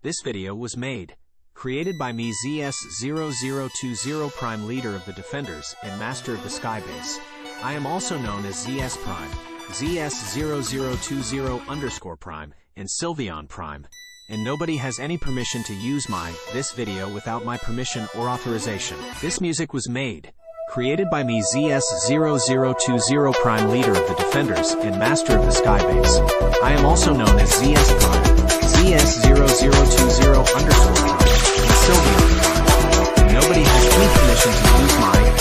This video was made, created by me ZS0020 Prime, leader of the Defenders and master of the Skybase. I am also known as ZS Prime, ZS0020 Prime, and Sylveon Prime, and nobody has any permission to use this video without my permission or authorization. This music was made, created by me ZS0020 Prime, leader of the Defenders and master of the Skybase. I am also known as ZS Prime, ZS0020 Prime, and Sylveon Prime. And nobody has any permission to use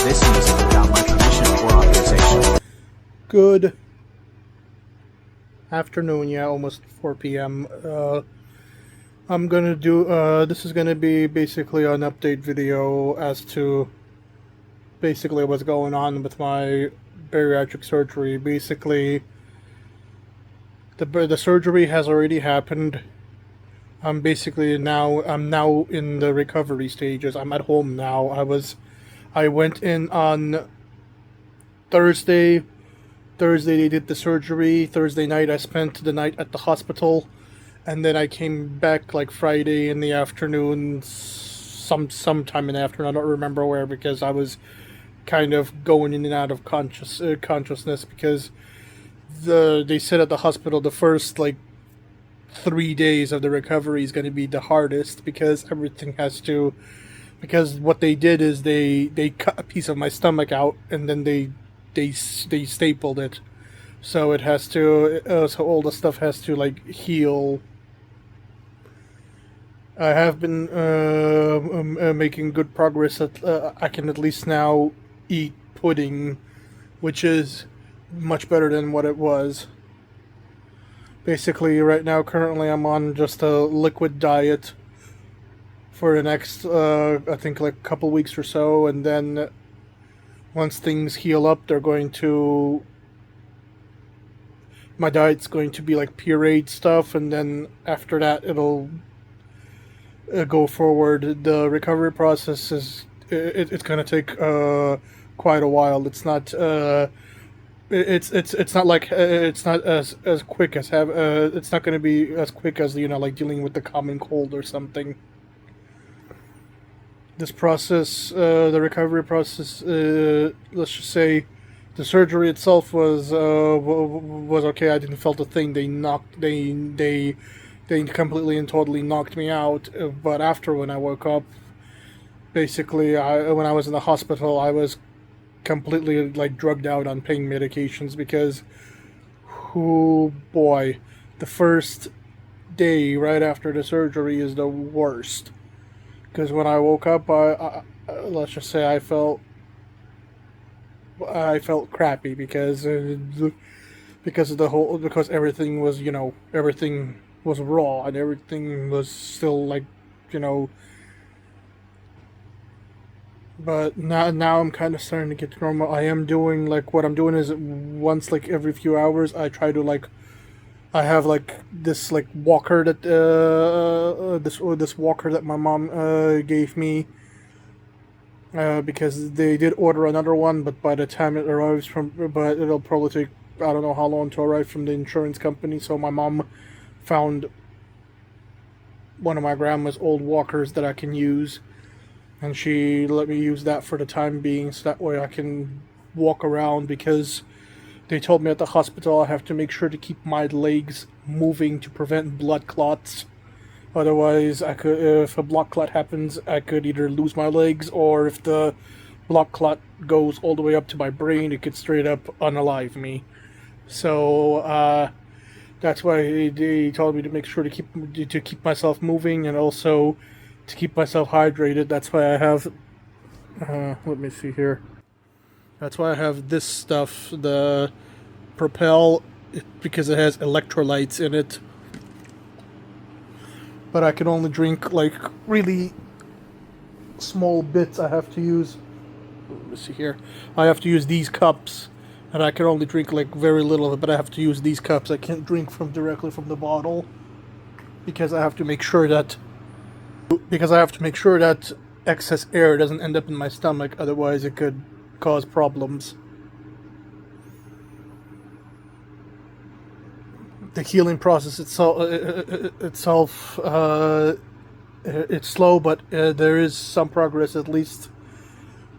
this music without my permission or authorization. Good afternoon, almost 4 p.m. I'm gonna do, this is gonna be basically an update video as to basically what's going on with my bariatric surgery. Basically, the surgery has already happened. I'm now in the recovery stages. I'm at home now. I went in on Thursday. Thursday they did the surgery. Thursday night I spent the night at the hospital, and then I came back like Friday in the afternoon, sometime in the afternoon. I don't remember where, because I was kind of going in and out of consciousness, because they said at the hospital the first 3 days of the recovery is going to be the hardest, because because what they did is they cut a piece of my stomach out, and then they stapled it, so it has to so all the stuff has to heal. I have been making good progress. I can at least now eat pudding, which is much better than what it was. Basically, right now, currently, I'm on just a liquid diet for the next, I think, couple weeks or so, and then once things heal up, my diet's going to be pureed stuff, and then after that, it'll go forward. The recovery process it's going to take quite a while. It's not it's not as quick as it's not going to be as quick as dealing with the common cold or something. This process, the recovery process, let's just say, the surgery itself was okay. I didn't felt a thing. They completely and totally knocked me out. But after, when I woke up, basically, when I was in the hospital, I was completely drugged out on pain medications, because, oh boy, the first day right after the surgery is the worst. Because when I woke up, let's just say I felt crappy, because everything was everything was raw, and everything was still But now I'm kind of starting to get to normal. I am doing what I'm doing is once every few hours I try to I have this walker that this walker that my mom gave me, because they did order another one, but by the time it arrives but it'll probably take, I don't know how long to arrive from the insurance company. So my mom found one of my grandma's old walkers that I can use, and she let me use that for the time being, so that way I can walk around, because they told me at the hospital I have to make sure to keep my legs moving to prevent blood clots. Otherwise, if a blood clot happens, I could either lose my legs, or if the blood clot goes all the way up to my brain, it could straight up unalive me. So that's why they told me to make sure to keep myself moving, and also to keep myself hydrated. That's why I have, let me see here. That's why I have this stuff, the Propel, because it has electrolytes in it. But I can only drink really small bits. I have to use, let me see here. I have to use these cups, and I can only drink very little of it, but I have to use these cups. I can't drink directly from the bottle, because I have to make sure that excess air doesn't end up in my stomach, otherwise it could cause problems. The healing process itself it's slow, but there is some progress. At least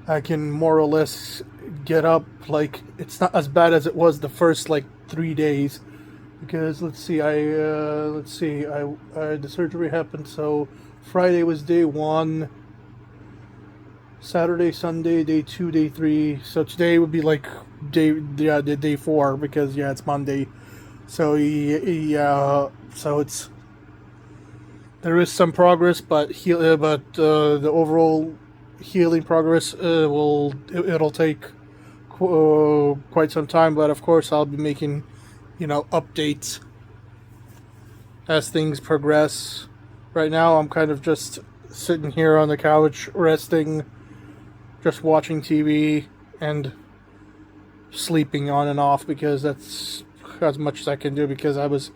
I can more or less get up. Like, it's not as bad as it was the first like 3 days. Because let's see, the surgery happened. So Friday was day one. Saturday, Sunday, day two, day three. So today would be like day four, because it's Monday. So so there is some progress, but the overall healing progress it'll take quite some time. But of course, I'll be making updates as things progress. Right now, I'm kind of just sitting here on the couch, resting, just watching TV and sleeping on and off, because that's as much as I can do, because I was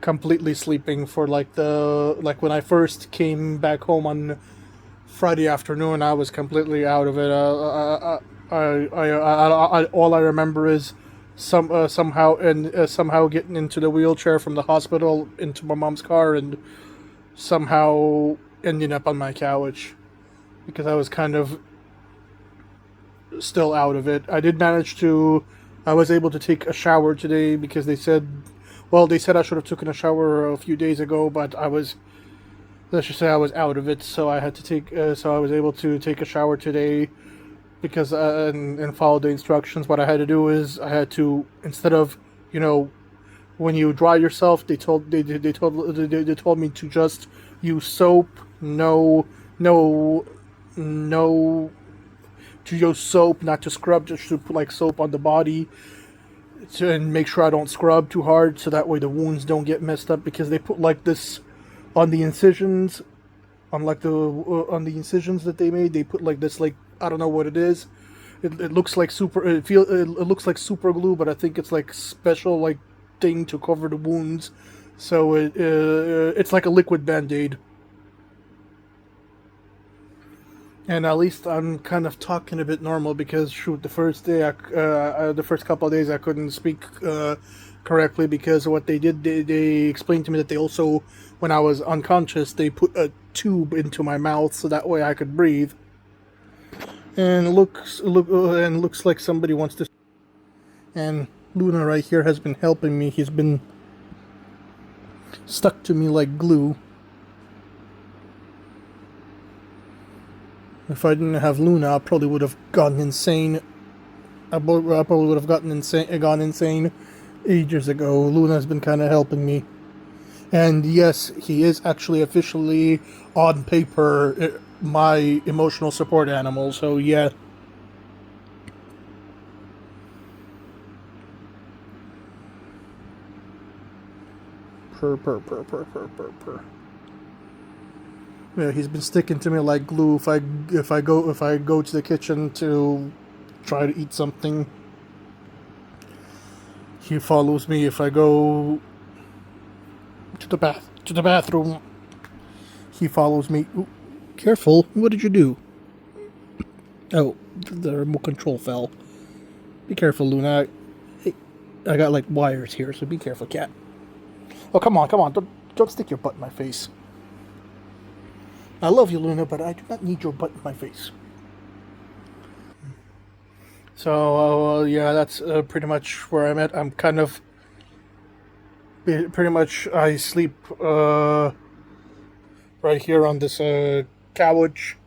completely sleeping for like when I first came back home on Friday afternoon. I was completely out of it. All I remember is somehow getting into the wheelchair from the hospital into my mom's car, and somehow ending up on my couch, because I was kind of still out of it. I was able to take a shower today, because they said I should have taken a shower a few days ago, but let's just say I was out of it, so I was able to take a shower today, because and follow the instructions. What I had to do is I had to, instead of when you dry yourself, they told me to just use soap, to use soap, not to scrub, just to put like soap on the body, and make sure I don't scrub too hard, so that way the wounds don't get messed up, because they put like this on the incisions, on the incisions that they made. They put like this, like, I don't know what it is. It looks like it looks like super glue, but I think it's like special like thing to cover the wounds. So it's like a liquid Band-Aid. And at least I'm kind of talking a bit normal, because the first couple of days I couldn't speak correctly, because what they did, they explained to me that they also, when I was unconscious, they put a tube into my mouth so that way I could breathe. And looks like somebody wants to. And Luna right here has been helping me. He's been stuck to me like glue. If I didn't have Luna, I probably would have gone insane. I probably would have gone insane ages ago. Luna's been kind of helping me. And yes, he is actually officially, on paper, my emotional support animal, so yeah. Purr. Yeah, he's been sticking to me like glue. If I go to the kitchen to try to eat something, he follows me. If I go to the bathroom, he follows me. Ooh, careful! What did you do? Oh, the remote control fell. Be careful, Luna. Hey, I got like wires here, so be careful, cat. Oh, come on! Don't stick your butt in my face. I love you, Luna, but I do not need your butt in my face. So, yeah, that's pretty much where I'm at. I'm kind of... Pretty much, I sleep right here on this couch.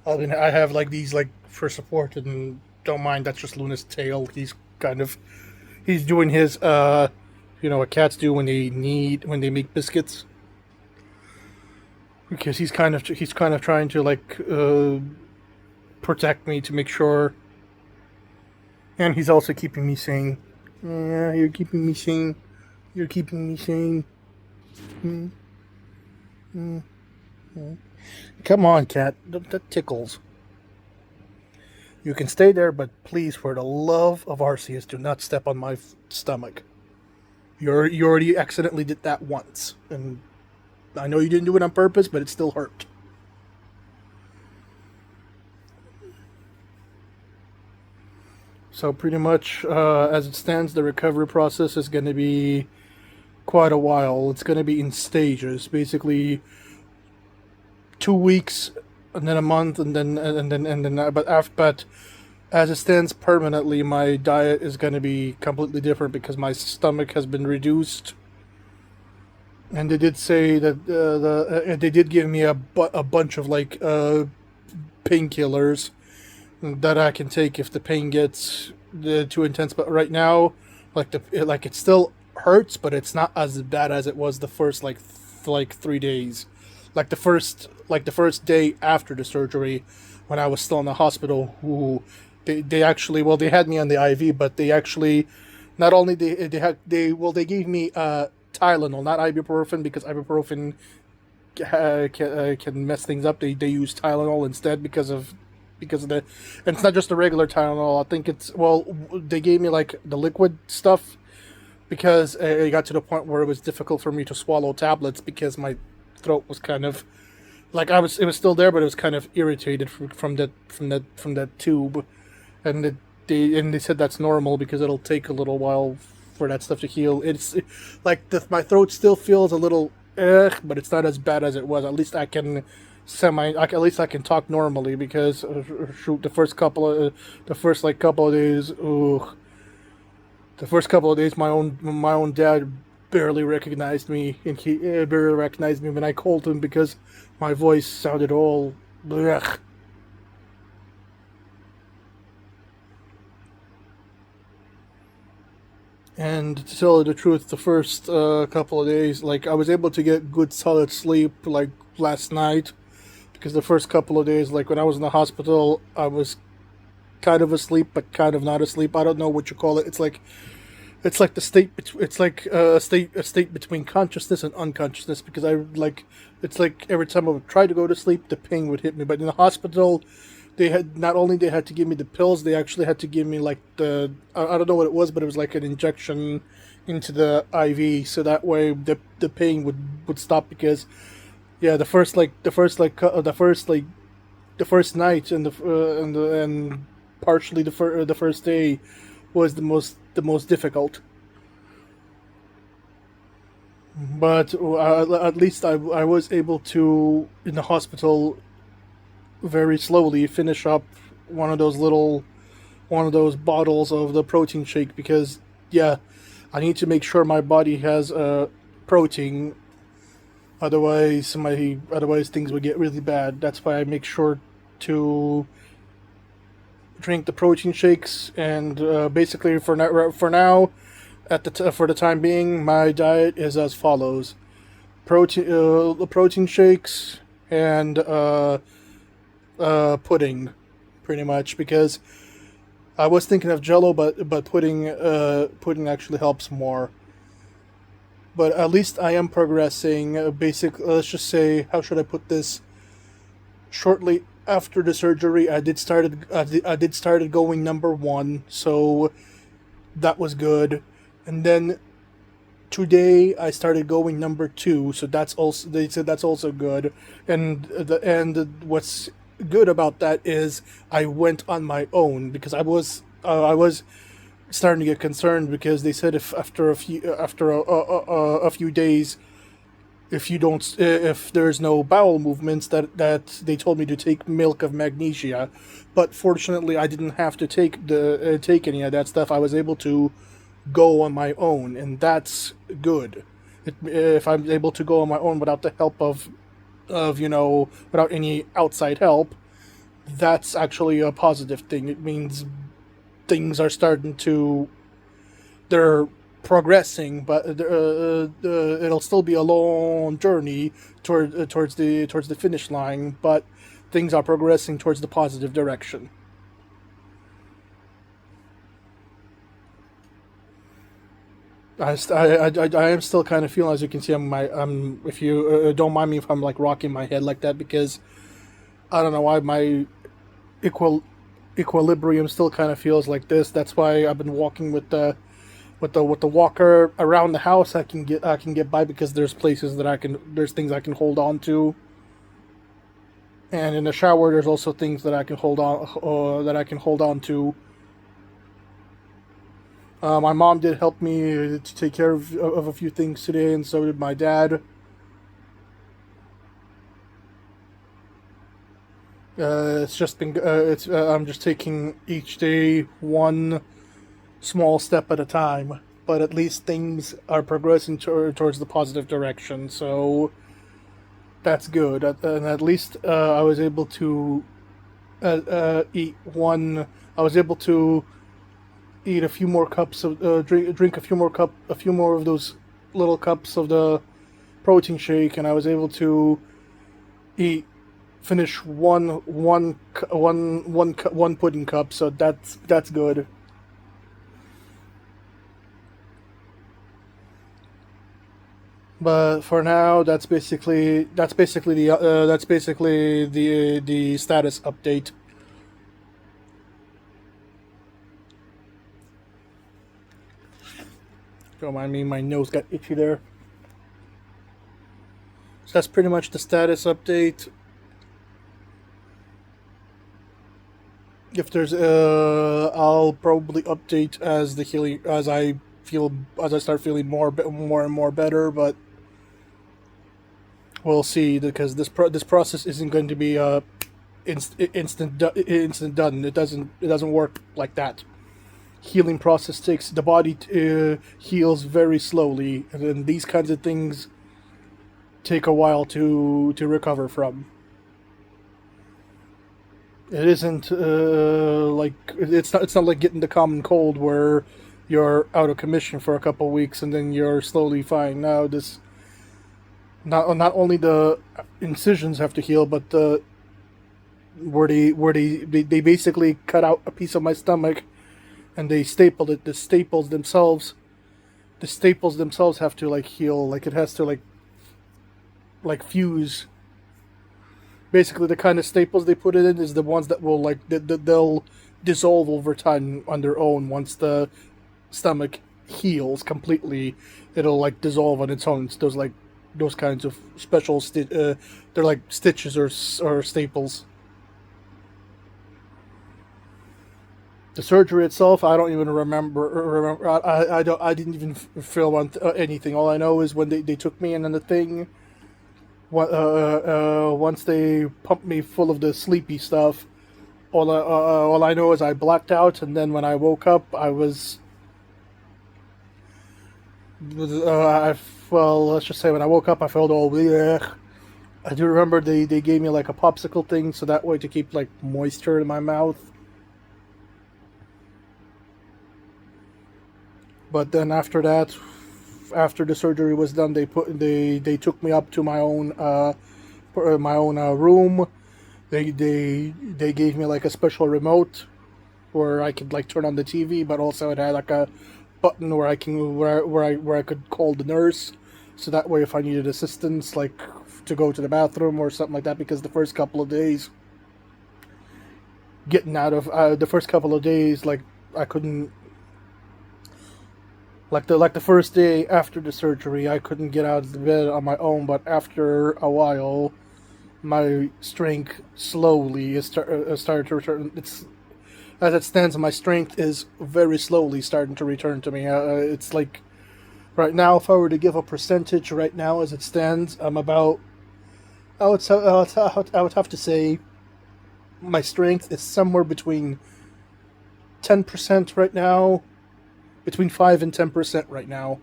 I have, like, these, like, for support, and don't mind, that's just Luna's tail. He's doing his, what cats do when they make biscuits. Because he's kind of trying to like protect me, to make sure, and he's also keeping me sane. Yeah, you're keeping me sane. You're keeping me sane. Come on, cat. That tickles. You can stay there, but please, for the love of Arceus, do not step on my stomach. You already accidentally did that once, and I know you didn't do it on purpose, but it still hurt. So pretty much, as it stands, the recovery process is going to be quite a while. It's going to be in stages. Basically, 2 weeks, and then a month, and then. But as it stands permanently, my diet is going to be completely different because my stomach has been reduced. And they did say that they did give me a bunch of like painkillers that I can take if the pain gets too intense. But right now, like it still hurts, but it's not as bad as it was the first like 3 days. Like the first day after the surgery, when I was still in the hospital. Ooh, they actually, well, they had me on the IV, but they actually not only they gave me Tylenol, not ibuprofen, because ibuprofen can mess things up. They use Tylenol instead because of the, and it's not just the regular Tylenol. I think it's, well, they gave me like the liquid stuff because it got to the point where it was difficult for me to swallow tablets because my throat was kind of like, it was still there, but it was kind of irritated from that tube, and they said that's normal because it'll take a little while for that stuff to heal. It's like my throat still feels a little but it's not as bad as it was. At least I can at least I can talk normally because shoot, the first couple of days, my own dad barely recognized me, and he barely recognized me when I called him because my voice sounded all blech. And to tell you the truth, the first couple of days, like, I was able to get good solid sleep, like, last night, because the first couple of days, like, when I was in the hospital, I was kind of asleep, but kind of not asleep. I don't know what you call it. It's like the state. It's like a state between consciousness and unconsciousness. Because it's like every time I would try to go to sleep, the pain would hit me. But in the hospital, they had to give me the pills. They actually had to give me like I don't know what it was, but it was like an injection into the IV, so that way the pain would stop. Because yeah, the first night and partially the first day was the most difficult. But at least I was able to, in the hospital, very slowly finish up one of those bottles of the protein shake, because yeah, I need to make sure my body has protein. Otherwise things would get really bad. That's why I make sure to drink the protein shakes. And basically for now, for the time being, my diet is as follows: protein shakes and pudding, pretty much, because I was thinking of Jello, but pudding actually helps more. But at least I am progressing. Let's just say, how should I put this? Shortly after the surgery, I did started going number 1, so that was good. And then today I started going number 2, so they said that's also good. And what's good about that is I went on my own, because I was starting to get concerned, because they said if after a few days, if there's no bowel movements, that they told me to take milk of magnesia. But fortunately I didn't have to take any of that stuff. I was able to go on my own, and that's good. If I'm able to go on my own without the help of without any outside help, that's actually a positive thing. It means things are they're progressing, but it'll still be a long journey towards the finish line, but things are progressing towards the positive direction. I am still kind of feeling, as you can see, if you don't mind me if I'm like rocking my head like that, because I don't know why my equilibrium still kind of feels like this. That's why I've been walking with the walker around the house. I can get by, because there's things I can hold on to, and in the shower there's also things that I can hold on to. My mom did help me to take care of a few things today, and so did my dad. It's just been. I'm just taking each day one small step at a time. But at least things are progressing towards the positive direction. So that's good. And at least I was able to eat one. I was able to eat a few more cups of drink a few more of those little cups of the protein shake, and I was able to eat finish one pudding cup. So that's good. But for now, that's basically the status update. Don't mind me, my nose got itchy there. So that's pretty much the status update. If there's I'll probably update as the healing as I start feeling more and more better, but we'll see, because this process isn't going to be instant done. It doesn't work like that. Healing process takes the body heals very slowly, and then these kinds of things take a while to recover from. It isn't like it's not like getting the common cold where you're out of commission for a couple of weeks and then you're slowly fine. Now this not only the incisions have to heal, but where they basically cut out a piece of my stomach and they stapled it. The staples themselves have to like heal. Like it has to like fuse. Basically, the kind of staples they put it in is the ones that will like they'll dissolve over time on their own. Once the stomach heals completely, it'll like dissolve on its own. It's those kinds of special they're like stitches or staples. The surgery itself, I don't even remember. I didn't even feel anything. All I know is when they took me in on the thing. Once they pumped me full of the sleepy stuff, all I know is I blacked out, and then when I woke up, I was. Well, let's just say when I woke up, I felt all blech. I do remember they gave me like a popsicle thing, so that way to keep like moisture in my mouth. But then after that, after the surgery was done, they took me up to my own room. They gave me like a special remote where I could like turn on the TV, but also it had like a button where I could call the nurse, so that way if I needed assistance, like to go to the bathroom or something like that, because the first couple of days, like I couldn't. Like the first day after the surgery, I couldn't get out of the bed on my own. But after a while, my strength slowly started to return. It's as it stands, my strength is very slowly starting to return to me. It's like right now, if I were to give a percentage right now as it stands, I'm about. I would have to say my strength is somewhere between 10% right now. Between 5 and 10% right now,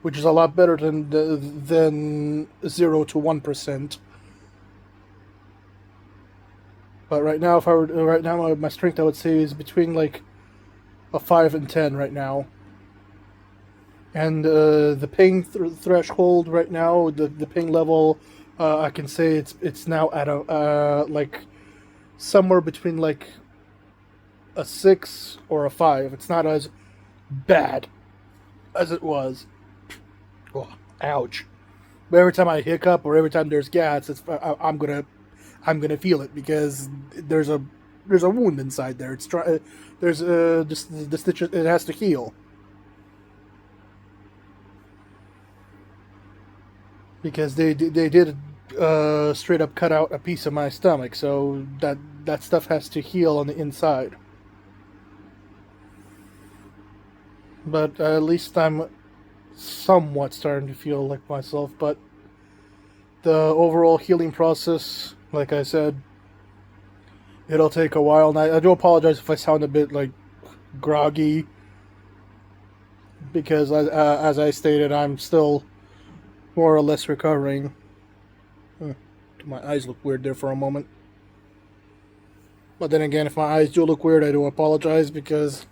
which is a lot better than 0 to 1%. But right now, my strength I would say is between like a 5 and 10 right now. And the pain threshold right now, the pain level, I can say it's now at a like somewhere between like a 6 or a 5. It's not as bad as it was. Oh, ouch! But every time I hiccup or every time there's gas, I'm gonna feel it, because there's a wound inside there. There's just the stitch. It has to heal, because they did straight up cut out a piece of my stomach, so that stuff has to heal on the inside. But at least I'm somewhat starting to feel like myself. But the overall healing process, like I said, It'll take a while, and I do apologize if I sound a bit like groggy, because as I stated, I'm still more or less recovering. My eyes look weird there for a moment. But then again, if my eyes do look weird, I do apologize, because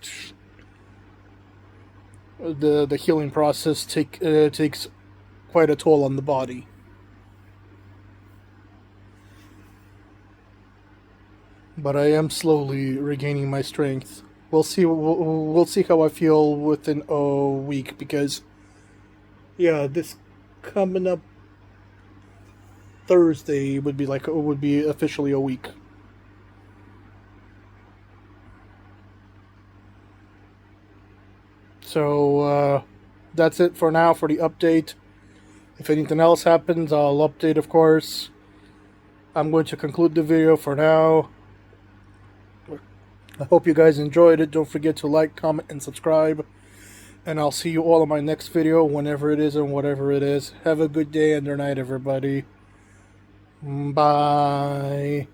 the healing process takes quite a toll on the body. But I am slowly regaining my strength. We'll see. We'll see how I feel within a week, because yeah, this coming up Thursday would be officially a week. So that's it for now for the update. If anything else happens, I'll update, of course. I'm going to conclude the video for now. I hope you guys enjoyed it. Don't forget to like, comment, and subscribe. And I'll see you all in my next video, whenever it is and whatever it is. Have a good day and or night, everybody. Bye.